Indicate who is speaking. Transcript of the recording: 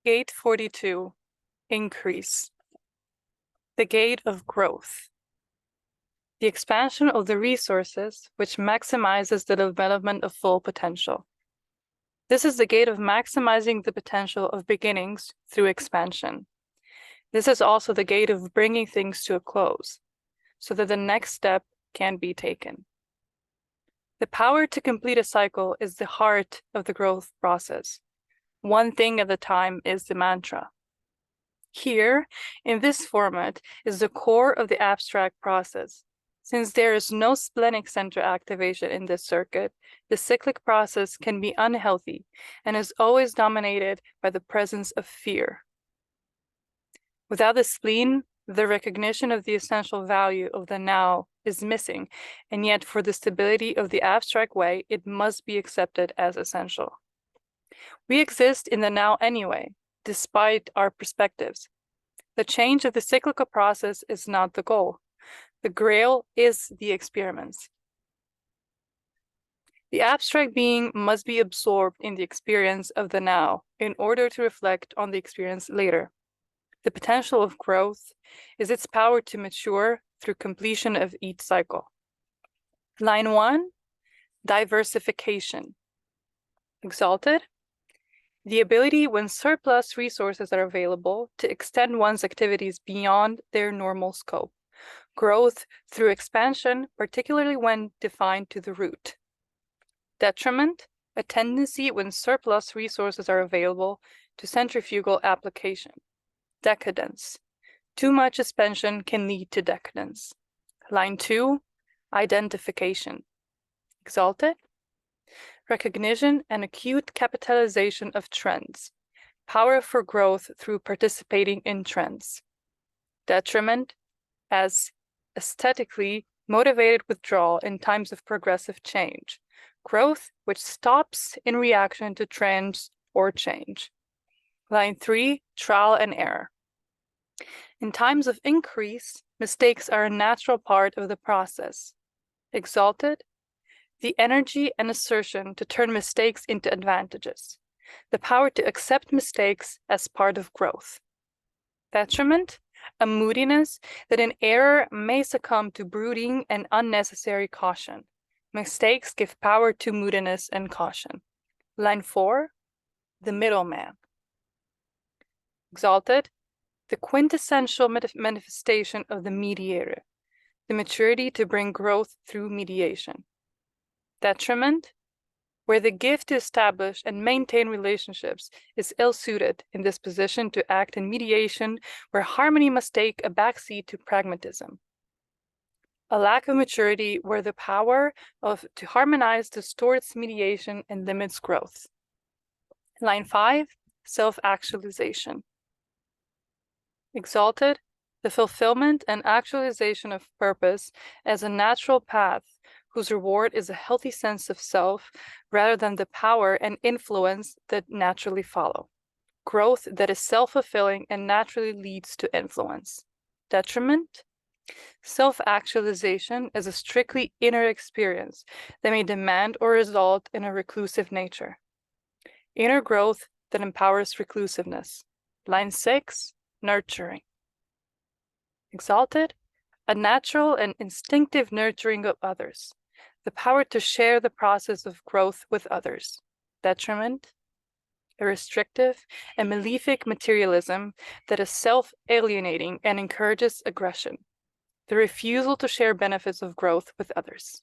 Speaker 1: Gate 42, increase. The gate of growth. The expansion of the resources, which maximizes the development of full potential. This is the gate of maximizing the potential of beginnings through expansion. This is also the gate of bringing things to a close, so that the next step can be taken. The power to complete a cycle is the heart of the growth process. One thing at a time is the mantra. Here, in this format, is the core of the abstract process. Since there is no splenic center activation in this circuit, the cyclic process can be unhealthy and is always dominated by the presence of fear. Without the spleen, the recognition of the essential value of the now is missing, and yet for the stability of the abstract way, it must be accepted as essential. We exist in the now anyway, despite our perspectives. The change of the cyclical process is not the goal. The grail is the experiments. The abstract being must be absorbed in the experience of the now in order to reflect on the experience later. The potential of growth is its power to mature through completion of each cycle. Line 1, diversification. Exalted. The ability, when surplus resources are available, to extend one's activities beyond their normal scope. Growth through expansion, particularly when defined to the root. Detriment, a tendency when surplus resources are available to centrifugal application. Decadence, too much expansion can lead to decadence. Line 2, identification. Exalted. Recognition and acute capitalization of trends. Power for growth through participating in trends. Detriment, as aesthetically motivated withdrawal in times of progressive change. Growth which stops in reaction to trends or change. Line 3, trial and error. In times of increase, mistakes are a natural part of the process. Exalted, the energy and assertion to turn mistakes into advantages. The power to accept mistakes as part of growth. Detriment, a moodiness that in error may succumb to brooding and unnecessary caution. Mistakes give power to moodiness and caution. Line 4, the middleman. Exalted, the quintessential manifestation of the mediator, the maturity to bring growth through mediation. Detriment, where the gift to establish and maintain relationships is ill-suited in this position to act in mediation, where harmony must take a backseat to pragmatism. A lack of maturity where the power to harmonize distorts mediation and limits growth. Line 5, self-actualization. Exalted, the fulfillment and actualization of purpose as a natural path whose reward is a healthy sense of self rather than the power and influence that naturally follow. Growth that is self-fulfilling and naturally leads to influence. Detriment, self-actualization is a strictly inner experience that may demand or result in a reclusive nature. Inner growth that empowers reclusiveness. Line 6, nurturing. Exalted, a natural and instinctive nurturing of others. The power to share the process of growth with others. Detriment, a restrictive and malefic materialism that is self-alienating and encourages aggression. The refusal to share benefits of growth with others.